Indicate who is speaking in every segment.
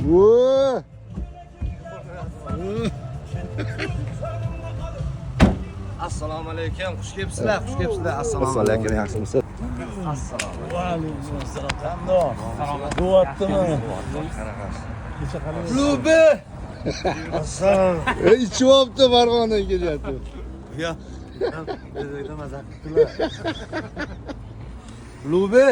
Speaker 1: Voy.
Speaker 2: Assalomu alaykum. Xush kelibsizlar. Assalomu alaykum. Yaxshimisiz? Assalomu alaykum.
Speaker 3: Va alaykum assalom. Qandoq? Bo'yaptimi?
Speaker 2: Lubi.
Speaker 3: Assalom.
Speaker 1: İçivopti Farg'onadan kelyapti.
Speaker 2: Ya. Bizda mazaq qildilar. Lubi.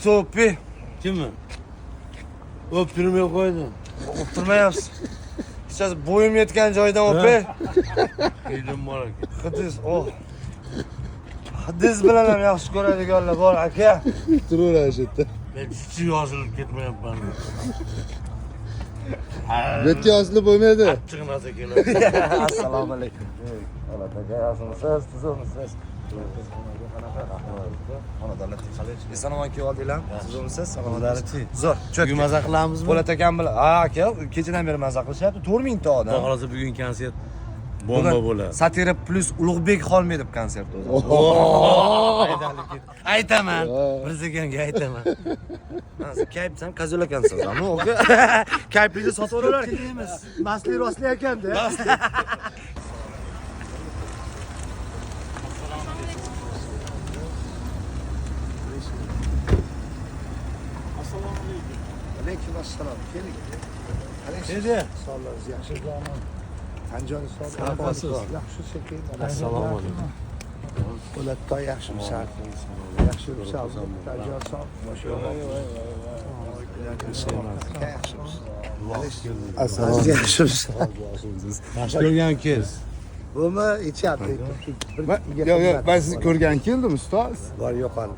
Speaker 2: To'pi.
Speaker 3: Kimmi? O'ptirmay qo'ydim.
Speaker 2: O'tirmayapsiz. Siz bo'yim yetgan joydan o'pi.
Speaker 3: Elim bor aka.
Speaker 2: Qidiz, oh. Qidiz bilan ham yaxshi ko'radiganlar bor aka.
Speaker 1: Turaveradi shu yerda.
Speaker 3: Men chichi yosilib ketmayapman.
Speaker 1: Bu yerga yosilib bo'lmaydi.
Speaker 3: Chiqmas ekan.
Speaker 2: Assalomu alaykum. Holat aka, yaxshimisiz? Tuzukmisiz? Eson-omon kelib oldinglarmi? Tuzukmisiz? Salomatlarchi. Zo'r.
Speaker 3: Bugun maza qilamizmi?
Speaker 2: Po'lat akam bilan. Ha, aka, kechadan beri maza qilishyapti. 4000 ta odam.
Speaker 3: Xohlasa bugun konsert bomba bo'ladi.
Speaker 2: Satira plus Ulug'bek Xolmedov konserti o'zi. Aytaman. Prezidentga aytaman. Siz kayfsan, qazola ekansiz, ammo o'ka. Kayflikni sotib olaverar emas. Masli rostli ekanda.
Speaker 1: Aleyküm assalom. Keling.
Speaker 3: Dedi.
Speaker 1: Sog'ligingiz yaxshi bo'lmi? Qanjoningiz
Speaker 3: Qanaqasiz?
Speaker 1: Yaxshi sekin.
Speaker 3: Assalomu alaykum.
Speaker 1: Po'latda yaxshimisan? Yaxshimisan? Qanjon sog'. Assalomu yaxshimisiz?
Speaker 3: Yaxshi ko'rgansiz.
Speaker 1: Bumi ichyapti.
Speaker 4: Yo'q, ben sizni ko'rgan keldim ustoz.
Speaker 1: Bor yo'q hali.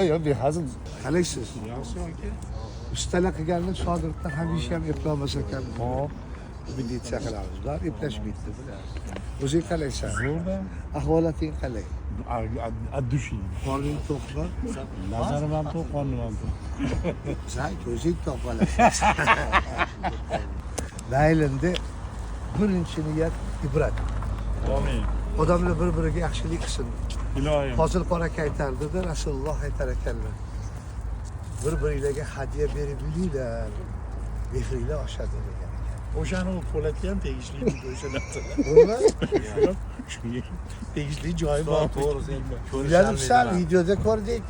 Speaker 4: Yo'q, behazil.
Speaker 1: Qalaysiz? Ustalar qilganini shogirdlar hamisha ham eplolmas ekan. Hop. Militsiya qilamiz. Ular eplashmaydi. O'zing qalaysan?
Speaker 3: Zo'rda.
Speaker 1: Ahvolating qalay?
Speaker 3: Addushi.
Speaker 1: Qorning to'qmi?
Speaker 3: Nazarim ham to'q, qornim ham to'q.
Speaker 1: Sen o'zing top olasan. Mayli, birinchi niyat ibrat.
Speaker 3: Amin.
Speaker 1: Odamlar bir-biriga yaxshilik qilsin.
Speaker 3: Iloyim.
Speaker 1: Hosil qorak aytardi, Rasululloh aytar ekanlar. Bir-biringlarga hadya berib yuringlar. Mehringlar oshadi degan.
Speaker 3: O'shani u Po'latga ham tegishli edi o'sha narsa.
Speaker 1: Nima?
Speaker 3: Shunga tegishli joyi bor. To'g'ri.
Speaker 1: Uylanibsan, videoda ko'rdik.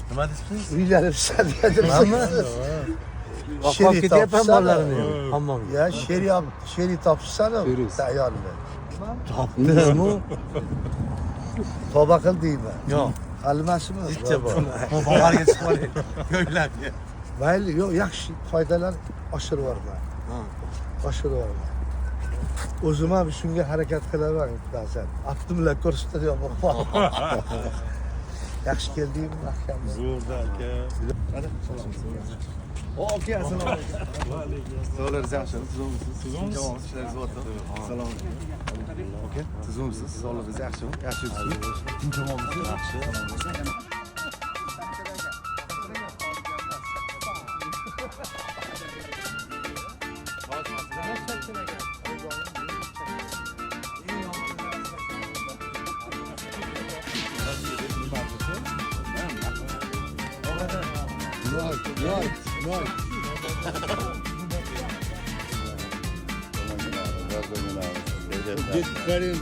Speaker 3: Nima deysiz?
Speaker 1: Uylanibsan dedim.
Speaker 2: Qolib ketyapman bolalarimni. Hammom.
Speaker 1: Ya sheri topishsan-ku ayolni.
Speaker 3: Topdimi?
Speaker 1: Tavba qil deyman.
Speaker 3: Yo'q.
Speaker 1: Qilmasmi?
Speaker 3: Ikki bor.
Speaker 2: Baharga chiqib oling. Ko'ylakga.
Speaker 1: Mayli, yo'q, yaxshi foydalar oshirib yuborman. Oshirib yuborman. O'zim ham shunga harakat qilaman ba'zan. Aptimlar ko'rsatadigan bo'lib. Yaxshi keldingmi, mahkam.
Speaker 3: Zo'rda aka.
Speaker 2: Aka, assalomu alaykum. Va alaykum. Sog'ligingiz yaxshimi? Tuzukmisiz? Tamom, ishlaringiz bo'lyapti. Assalomu alaykum. Aka, tuzukmisiz? Sog'ligingiz yaxshimi? Yaxshimisiz? Tinchimisiz? Yaxshi.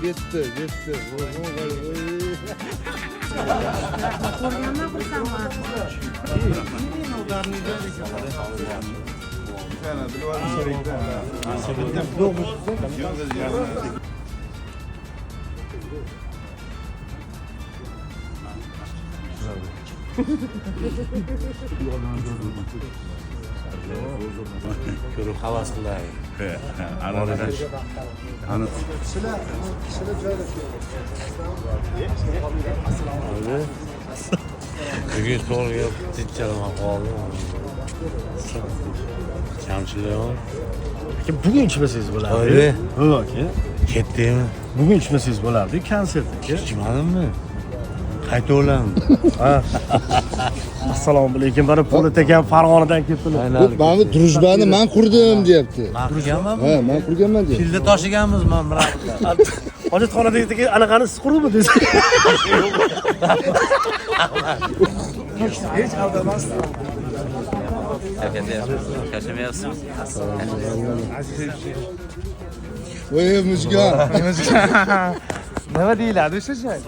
Speaker 1: Yetti.
Speaker 5: Ko'rganman xursandman.
Speaker 3: Ko'rib havas qilay.
Speaker 1: Sizlar
Speaker 3: Bugun to'g'riga tinchalaman qoldim. Kamchilik yo'q.
Speaker 6: Bugun ichmasangiz bo'lardi.
Speaker 3: Oyi.
Speaker 6: Yo'q aka.
Speaker 3: Ketdingmi?
Speaker 6: Bugun ichmasangiz bo'lardi konsertga.
Speaker 3: Ichmadimmi? Qayta o'laman.
Speaker 6: Assalomu alaykum. Mana Po'lat akam Farg'onadan kelibdilar.
Speaker 1: Mana bu drujbani men qurdim, deyapti.
Speaker 3: Men qurganmanmi?
Speaker 1: Ha, men qurganman deyapti.
Speaker 3: Pilda tashiganmiz men bilan.
Speaker 6: Hojatxonadagi anaqani siz qurdimi deysiz?
Speaker 1: Hech aldamasdan.
Speaker 5: Charchamayapsizmi?
Speaker 4: Voy Mujgan.
Speaker 1: Nima deyiladi o'sha joy?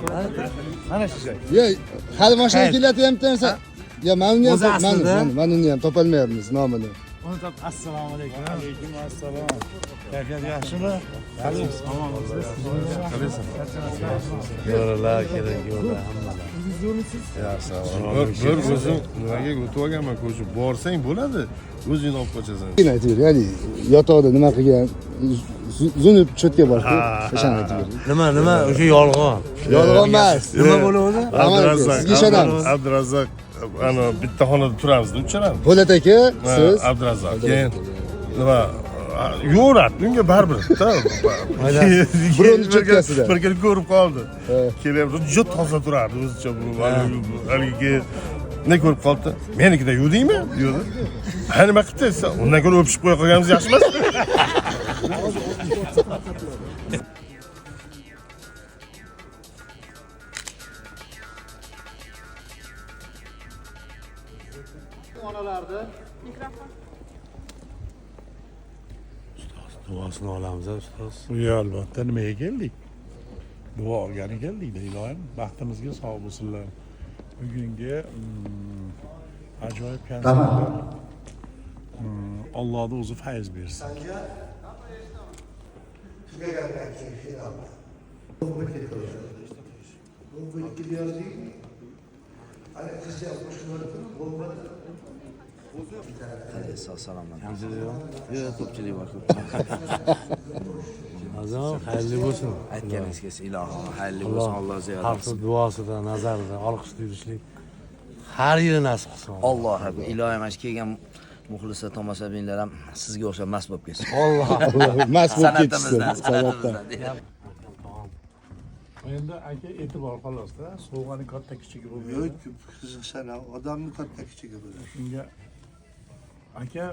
Speaker 1: Mana shu joy.
Speaker 4: Ya, hali mashina kelyapti-hamsa. Ya, men uni ham topolmayapmiz nomini.
Speaker 3: Assalomu alaykum. Alaykum assalom. Kayfiyat yaxshimi? Yo'llar kerak, yo'llar hammalar.
Speaker 7: Bir o'zim nimaga o'tib olganman ko'chib borsang bo'ladi, o'zingni olib qochasan.
Speaker 4: Keyin aytib ber, ya'ni yotoqda nima qilgan, zunib cho'tga bordi, o'shani aytib ber.
Speaker 3: Nima, o'sha yolg'on.
Speaker 4: Yolg'on emas.
Speaker 3: Nima bo'ladi?
Speaker 4: Sizga ishonamiz.
Speaker 7: Abdurazzoq ana bitta xonada turamiz, uchiramiz.
Speaker 4: Po'lat aka, siz
Speaker 7: Abdurazzoq. Keyin nima yo'radi, unga baribir.
Speaker 4: Birovni cho'tkasida.
Speaker 7: Bir kuni ko'rib qoldi. Kelyapti, juda toza turardi o'zicha bu. Haligi ne ko'rib qoldi? Menikida yudingmi? Yudi. Ha nima qilibdi? Undan ko'ra o'pishib qo'ya qolganimiz yaxshi emas?
Speaker 3: Duosini olamiz, ustoz.
Speaker 8: Yo'q, albatta nimaga keldik? Duo olgani keldik-da, ilohim. Baxtimizga sog' bo'lsinlar. Bugungi ajoyib konsertlar. Allohning o'zi fayz bersin.
Speaker 5: Ko'pchilik bor.
Speaker 3: Azam, xayrli bo'lsin.
Speaker 5: Aytganingiz kelsa, ilohim, xayrli bo'lsin, Alloh ziyorat qilsin.
Speaker 3: Xalqning duosida, nazarida olqishda yurishlik har yili nasib qilsin.
Speaker 5: Alloh akbar. Ilohim mana shu kelgan muxlislar, tomoshabinlar ham sizga o'xshab mast bo'lib kelsin.
Speaker 4: Alloh, mas bo'lib ketsin.
Speaker 5: San'atimizdan.
Speaker 8: Endi aka e'tibor xolos-da, sovg'aning katta kichigi bo'lmaydi.
Speaker 1: Yo'q, qiziqsan, odamni katta kichigi bo'ladi.
Speaker 8: Shunga aka,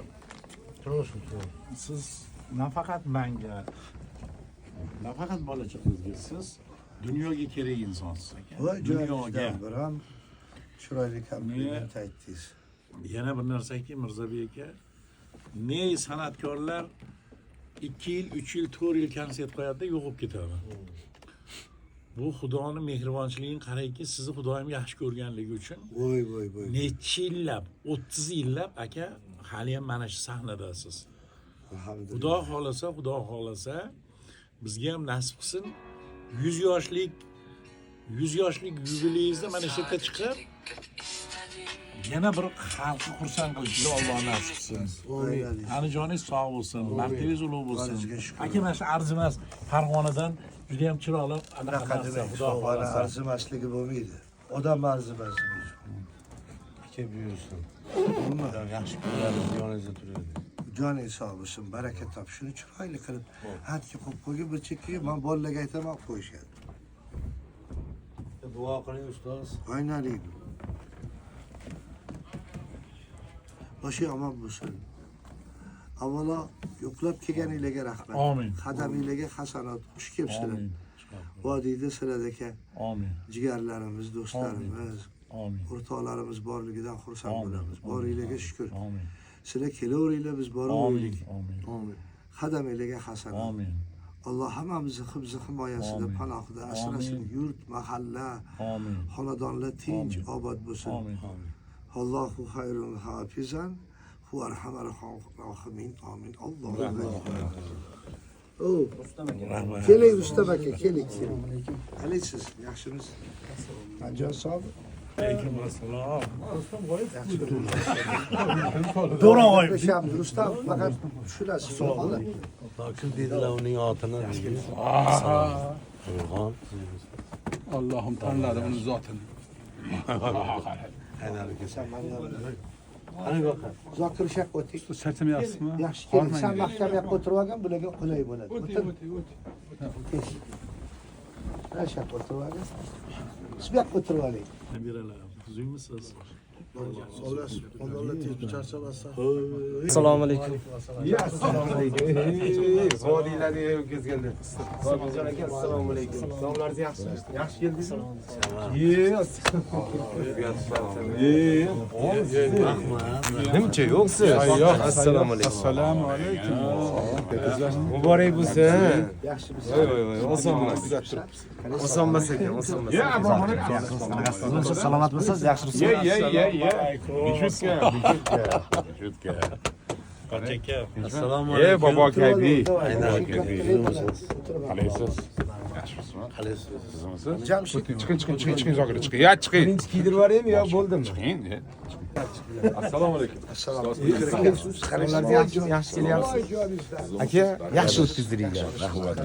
Speaker 8: siz nafaqat menga, nafaqat bola chaqangizga, siz dunyoga kerak insonsiz aka. Dunyoga.
Speaker 1: Bir ham chiroyli kompliment aytdingiz.
Speaker 8: Yana bir narsaki Mirzabek aka, ne san'atkorlar 2 yil, 3 yil, 4 yil konsert qo'yadi, yo'qib ketadi. Bu Xudoning mehribonchiligiga qarayki, sizni Xudoyim yaxshi ko'rganligi uchun
Speaker 1: Voy.
Speaker 8: necha yillab, 30 yillab aka hali ham mana shu sahnadasiz.
Speaker 1: Alhamdulillah.
Speaker 8: Xudo xohlasa bizga ham nasib qilsin 100 yoshlik yubileyingizda mana shu yerga chiqib yana bir xalqni xursand qilishni Alloh nasib qilsin. Anijoningiz sog' bo'lsin, baxtingiz ulug' bo'lsin. Aka mana shu arzimas Farg'onadan juda ham chiroyli
Speaker 1: Anaqa demak,
Speaker 8: Xudo
Speaker 1: sovg'ani
Speaker 8: xohlasa.
Speaker 1: arzimasligi bo'lmaydi. Odam arzimas.
Speaker 3: Aka buyursin. Yaxshi ko'radi, yoningizda turadi.
Speaker 1: Joning sog' bo'lsin, baraka top. Shuni chiroyli qilib, hatki qo'yib qo'ygan bir chekkaga men bolalarga aytaman qo'yishadi.
Speaker 3: Duo qiling ustoz.
Speaker 1: Oynalik. Boshi omon bo'lsin. Avvalo yo'qlab kelganinglarga rahmat.
Speaker 8: Amin.
Speaker 1: Qadaminglarga hasanat, xush kelibsizlar.
Speaker 8: Amin.
Speaker 1: Vodiyda sizlardagi
Speaker 8: Amin.
Speaker 1: jigarlarimiz, do'stlarimiz,
Speaker 8: Amin.
Speaker 1: o'rtoqlarimiz borligidan xursand bo'lamiz. Boringlarga shukr.
Speaker 8: Amin.
Speaker 1: Sizlar kelaveringlar, biz boraverdik.
Speaker 8: Amin.
Speaker 1: Qadaminglarga hasanat.
Speaker 8: Amin.
Speaker 1: Alloh hammamizni hifzi himoyasida,
Speaker 8: Amin.
Speaker 1: panohida asrasin.
Speaker 8: Amin.
Speaker 1: Yurt, mahalla,
Speaker 8: Amin.
Speaker 1: xonadonlar tinch,
Speaker 8: Amin.
Speaker 1: obod bo'lsin.
Speaker 8: Amin.
Speaker 1: Allohu hayrun hafizan, hu arhamar rohimin. Amin. Allohu akbar. Oh, keling Rustam aka, keling. Qalaysiz? Yaxshimiz? Anjon sog'?
Speaker 8: Alaykum assalom.
Speaker 1: To'g'ri, Rustam faqat shu narsa so'radi.
Speaker 3: Kim dedilar uning otini? To'g'on.
Speaker 9: Allohim tanladi uni zotini.
Speaker 3: Qaynari kelsa.
Speaker 1: Zokir shaq o'ting.
Speaker 9: Charchamayapsizmi?
Speaker 1: Yaxshi keling. Sen mahkam yoqqa o'tirib olgan, bularga qulay bo'ladi. O'tir. Shaq o'tirib olgan. Siz bu yoqqa o'tirib oling.
Speaker 8: Nabiralar, qizingmisiz?
Speaker 6: Assalomu alaykum.
Speaker 2: Nimcha yo'qsiz? Assalomu alaykum.
Speaker 9: Assalomu alaykum.
Speaker 2: Muborak bo'lsin. Voy, osonmas. Osonmas ekan, osonmas.
Speaker 6: Salomatmisiz? Yaxshimisiz?
Speaker 3: Assalomu
Speaker 7: Ey
Speaker 3: alaykum.
Speaker 7: bobo kayfi.
Speaker 3: Qalaysiz?
Speaker 7: Yaxshimisizmi?
Speaker 3: Qalaysiz?
Speaker 1: Jamshid.
Speaker 7: Chiqing zokirga chiqing. Ya chiqing.
Speaker 2: Birinchi kiydirib yuboraymi yo bo'ldimi?
Speaker 7: Chiqing. Assalomu alaykum.
Speaker 2: Yaxshi kelyapsiz. Aka, yaxshi o'tkazdiringlar. Rahmat.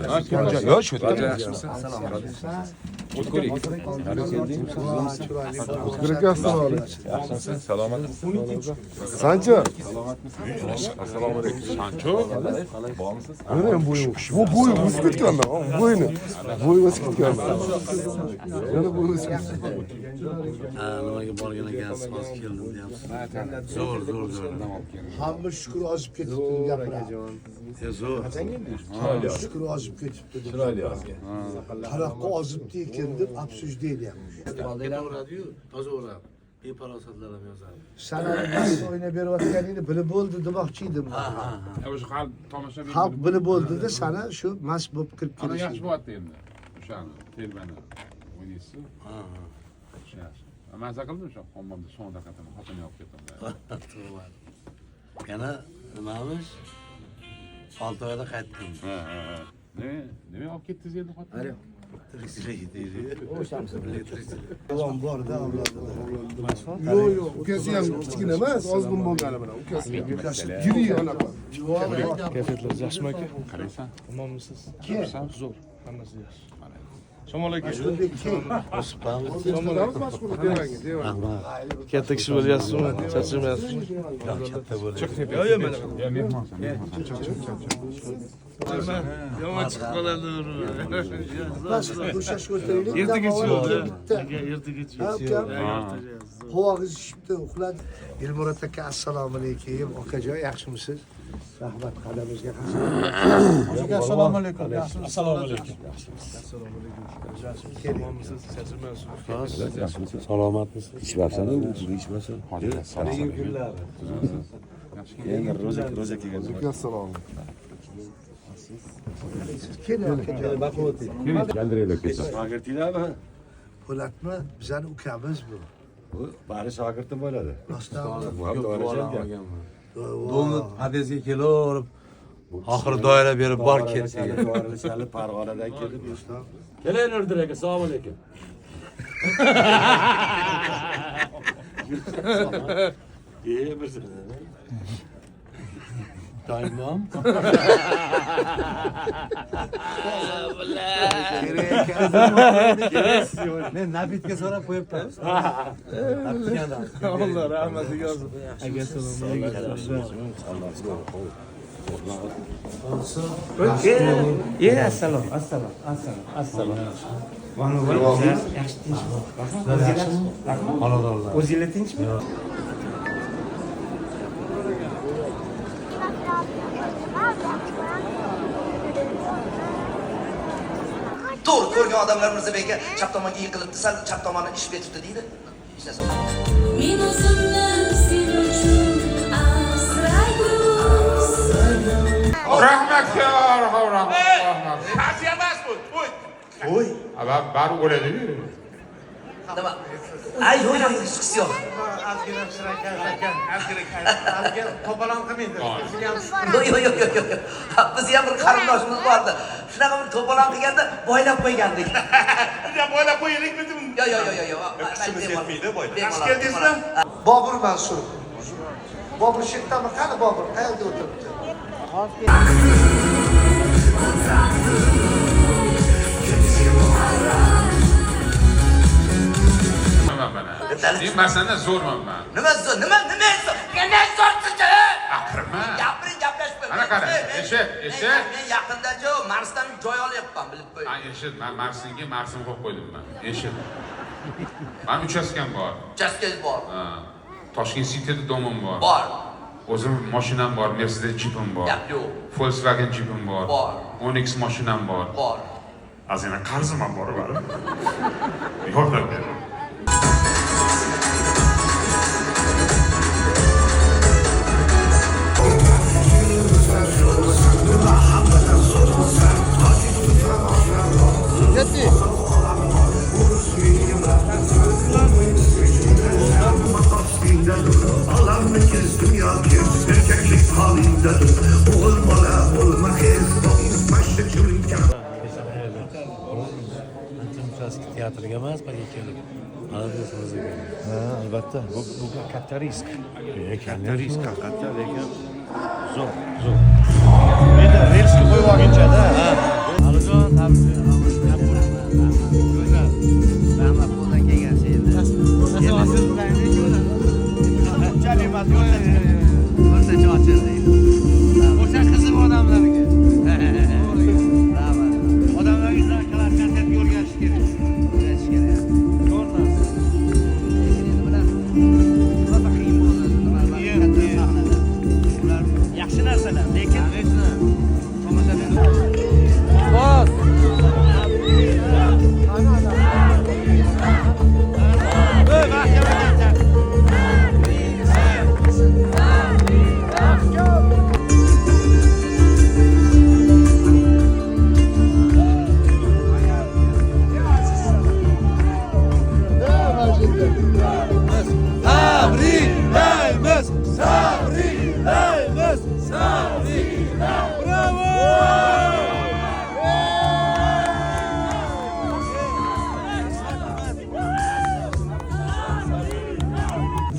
Speaker 2: Yo'q, shu yerda yaxshimisiz? O'tkirik. O'tkirik assalomu alaykum.
Speaker 7: Yaxshimisiz? Salomat.
Speaker 2: Sancho.
Speaker 7: Assalomu alaykum. Sancho. Bormisiz?
Speaker 2: Mana ham bo'yi. Bu bo'yi o'sib ketganlar. Bo'yini. Bo'yi o'sib ketganlar. Yana bo'yi o'sib ketgan.
Speaker 3: Nimaga borgan ekansiz? Hozir keldim deyapsiz. Zo'r.
Speaker 1: Hamma shukur ozib ketibdi gapiradi.
Speaker 3: Zo'r.
Speaker 1: Shukur ozib ketibdi. Chiroyli ozgan. Qaroqqa ozibdi ekan deb afsus deyapmiz.
Speaker 3: Ketaveradi-yu, toza o'rab. Beparosatlar ham yozadi.
Speaker 1: Sana o'ynab berayotganingni bilib bo'ldi demoqchi edim.
Speaker 7: O'sha xalq tomoshabin.
Speaker 1: Xalq bilib bo'ldi-da sana shu mast bo'lib kirib
Speaker 7: Ana yaxshi
Speaker 1: kelishing.
Speaker 7: bo'lyapti endi. O'shani telbani o'ynaysiz. Yaxshi. Maza qildim o'sha hammomda son daqiqada xotinni olib ketdim.
Speaker 3: Yana nimamiz? 6 oyda qaytdim.
Speaker 7: Nima olib ketdingiz endi xotinni?
Speaker 1: Salom bor-da avlodida.
Speaker 4: Yo'q, ukasi ham kichkina emas, ozg'in bo'lgani bilan. Ukasi yuriy anaqa.
Speaker 6: Kayfiyatlaringiz yaxshimi aka?
Speaker 7: Qaraysan.
Speaker 6: Omonmisiz?
Speaker 7: Zo'r.
Speaker 6: Hammasi yaxshi. Assalomu alaykum. Katta kishi bo'lyapsizmi? Charchamayapsizmi?
Speaker 3: Katta bo'ladi.
Speaker 7: Mehmonsan.
Speaker 3: Yomon chiqib qoladi.
Speaker 1: Bas bo'shashga o'tiraylik.
Speaker 3: Ertaga
Speaker 1: Qovog'ingiz shishibdi, uxladi. Elmurod aka, assalomu alaykum. Okajon, yaxshimisiz? Rahmat qadamizga qasam.
Speaker 9: Assalomu alaykum.
Speaker 6: Assalomu alaykum.
Speaker 3: Salomatmisiz?
Speaker 2: Ishbapsan-ku, ishbapsan.
Speaker 7: Hozir
Speaker 3: Qarang kunlar.
Speaker 2: Endi ro'za kelgan.
Speaker 4: Assalomu
Speaker 1: Keling, akajon.
Speaker 2: Shogirdinglarmi?
Speaker 1: Po'latmi? Bizani ukamiz bu.
Speaker 2: Bu bari shogirdim bo'ladi.
Speaker 1: Rostdan.
Speaker 3: Do'ngni podezga kelaverib, oxiri doira berib bor ketdi.
Speaker 2: Chalib Farg'onadan kelib.
Speaker 6: Keling, aka. Assalomu alaykum.
Speaker 3: Doimom. Men Nabitga so'rab qo'yibman.
Speaker 6: Alloh rahmatiga olsin.
Speaker 3: O'zinglar tinchmi?
Speaker 5: To'g'ri ko'rgan odamlar Mirzabekka chap tomonga yiqilibdi, sal chap tomonni ish betibdi deydi.
Speaker 10: Men o'zimni sen uchun asrayman.
Speaker 7: Rahmat ya, rahmat. Ta'ziya emas bu, to'y.
Speaker 5: To'y.
Speaker 7: Aba bari o'ladi.
Speaker 5: Nima? Ay, yo'q, hech yo'q.
Speaker 3: To'polon qilmaydi.
Speaker 5: Yo'q. Biz ham bir qarindoshimiz bordi. Shunaqa bir to'polon qilganda boylab qo'ygandik.
Speaker 7: Biz ham boylab qo'yaylikmidi?
Speaker 5: Yo'q.
Speaker 7: Kuchimiz yetmaydi boylab.
Speaker 5: Yaxshi
Speaker 7: keldingizmi?
Speaker 1: Bobur Mansur. Bobur shu yerdami? Qani Bobur? Qayerda o'tiribdi?
Speaker 7: Men senden zo'rman men.
Speaker 5: Nima zo'r? Nima zo'r? Nima zo'rsiz-chi?
Speaker 7: Gapirma.
Speaker 5: Gapirib.
Speaker 7: Ana qara, eshit.
Speaker 5: Men yaqinda Marsdan joy olyapman, bilib qo'y.
Speaker 7: Ha, eshit, men Marsin qo'yib qo'ydim men. Eshit. Men uchastkam bor.
Speaker 5: Uchastkangiz bor.
Speaker 7: Ha.
Speaker 11: Toshkent City'da domim bor.
Speaker 5: Bor.
Speaker 11: O'zim mashinam bor, Mercedes Jeep'im bor.
Speaker 5: Gap yo'q.
Speaker 11: Volkswagen Jeep'im bor.
Speaker 5: Bor.
Speaker 11: Onyx mashinam bor.
Speaker 5: Bor.
Speaker 11: Az yana qarzim ham bor, bari. Yordam bering.
Speaker 3: Teatrga emas, balki keldik. Молодец, o'ziga.
Speaker 2: Ha, albatta. Bu katta risk. Katta risk, haqiqatdan, lekin zo'r. Endi relsga qo'yib olguncha-da.
Speaker 3: Alijon, tavsiya.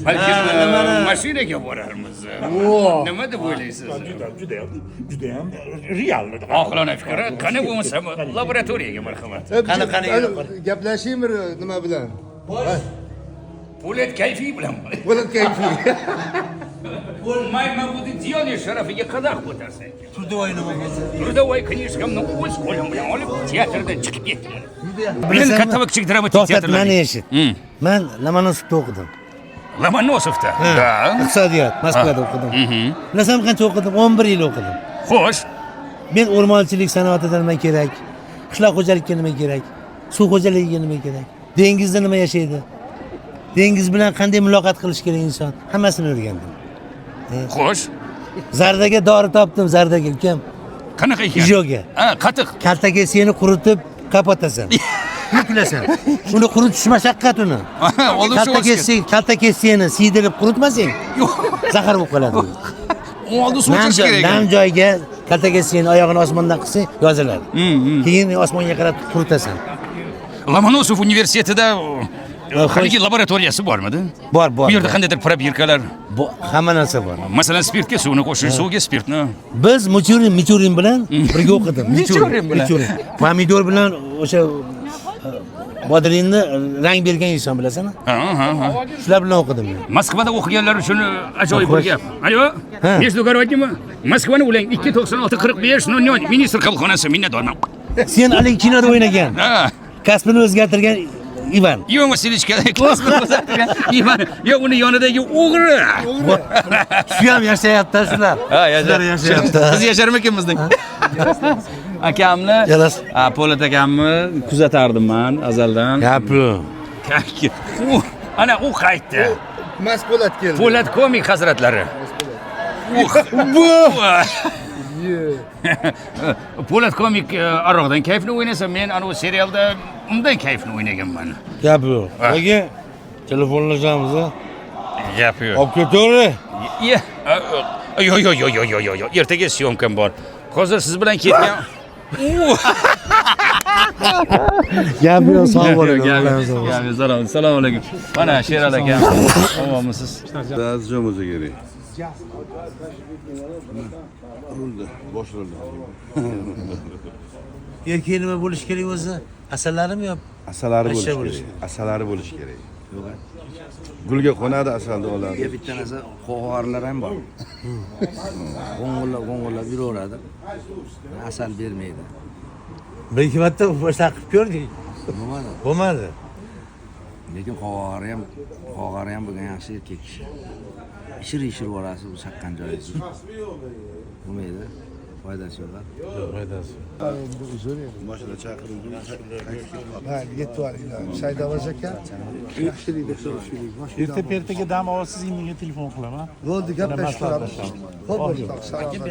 Speaker 12: Balki mashinaga borarmiz. Nima deb o'ylaysiz?
Speaker 8: Juda ham real.
Speaker 12: Oqilona fikri. Qani bo'lmasa laboratoriyaga marhamat.
Speaker 3: Qani
Speaker 4: Gaplashaymi nima bilan?
Speaker 12: Po'lat kayfiy bilan.
Speaker 4: Po'lat kayfiy.
Speaker 12: Mayma bu Diyoni sharafiga qadah ko'tarsak.
Speaker 3: Turdovoy nima bo'lsa?
Speaker 12: Turdovoy knishkamni o'z qo'lim bilan olib teatrdan chiqib ketdim. Men katta va kichik dramatik teatrlar.
Speaker 3: Mani eshit. Men Lomonosovda o'qidim.
Speaker 12: Lomonosovda?
Speaker 3: Da. Iqtisodiyot Moskvada o'qidim. Bilasanmi qancha o'qidim? 11 yil o'qidim.
Speaker 12: Xo'sh.
Speaker 3: Men o'rmonchilik sanoatida nima kerak? Qishloq xo'jaligiga nima kerak? Suv xo'jaligiga nima kerak? Dengizda nima yashaydi? Dengiz bilan qanday muloqot qilish kerak inson? Hammasini o'rgandim.
Speaker 12: Xo'sh.
Speaker 3: Zardaga dori topdim, zardaga ukam.
Speaker 12: Qanaqa ekan?
Speaker 3: Ijoga.
Speaker 12: Ha, qatiq.
Speaker 3: Kaltaga seni quritib kapotasan. Yuklasan. Uni quritish mashaqqat uni. Kalta kessangni siydirib quritmasang, zahar bo'lib qoladi.
Speaker 12: Oldi suv ichish kerak.
Speaker 3: Nam joyga kalta kessangni oyog'ini osmondan qilsang, yoziladi. Keyin osmonga qarab quritasan.
Speaker 12: Lomonosov universitetida haligi laboratoriyasi bormidi?
Speaker 3: Bor.
Speaker 12: Bu yerda qandaydir probirkalar?
Speaker 3: Hamma narsa bor.
Speaker 12: Masalan, spirtga suvni qo'shish, suvga spirtni.
Speaker 3: Biz Michurin bilan birga o'qidim.
Speaker 12: Michurin bilan.
Speaker 3: Pomidor bilan o'sha bodringni rang bergan inson bilasanmi?
Speaker 12: Ha.
Speaker 3: Shular bilan o'qidim men.
Speaker 12: Moskvada o'qiganlar uchun ajoyib bir gap. Ayo, Между городними Moskvani ulang 29645 ministr qabulxonasi minnatdorman.
Speaker 3: Sen hali kinoda o'ynagan.
Speaker 12: Ha.
Speaker 3: Kasbini o'zgartirgan Ivan.
Speaker 12: Ivan Vasilichka kasbini o'zgartirgan Ivan. Yo, uni yonidagi o'g'ri.
Speaker 3: Shu ham yashayapti shular.
Speaker 12: Ha, yashayapti. Biz yasharmikanmizning? Akamni, Po'lat akamni kuzatardim men azaldan.
Speaker 3: Gapi.
Speaker 12: Ana u qaytdi.
Speaker 4: Mas Po'lat keldi.
Speaker 12: Po'lat komik hazratlari. Po'lat komik aroqdan kayfni o'ynasa, men ana u serialda undan kayfni o'ynaganman.
Speaker 3: Gapi yo'q. Nega telefonlashamiz?
Speaker 12: Gapi yo'q.
Speaker 3: Olib ketaver.
Speaker 12: Yo. Ertaga syomkam bor. Hozir siz bilan ketgan.
Speaker 3: Gapi yo'q, sog' bo'ling.
Speaker 12: Assalomu alaykum. Mana Sherali akam. Omonmisiz?
Speaker 7: Azizjon o'zi kerak. Boshlandi.
Speaker 3: Erkak nima bo'lish kerak o'zi? Asallarimi yo?
Speaker 7: Asalari bo'lish kerak. Asalari bo'lish kerak. Gulga qo'nadi, asalni oladi.
Speaker 5: Bitta narsa qo'g'orlar ham bor. Qo'ng'illab yuraveradi. Asal bermaydi.
Speaker 3: Bir ikki marta boshqa qilib ko'rdik. Bo'lmadi.
Speaker 5: lekin qog'ari ham bo'lgan yaxshi erkak kishi. Ishir borasi bu chaqqan joyingiz. Bo'lmaydi. Foydasi yo'q.
Speaker 8: Foydasi.
Speaker 1: Endi uzr edi.
Speaker 2: Mashina chaqiruvdim.
Speaker 1: Ha, yetib olinglar. Saidavaz aka, yaxshilikda so'rashaylik.
Speaker 8: Ertaga dam olasiz, menga telefon qilaman.
Speaker 1: Bo'ldi, gaplashib turamiz. Xo'p, salomat.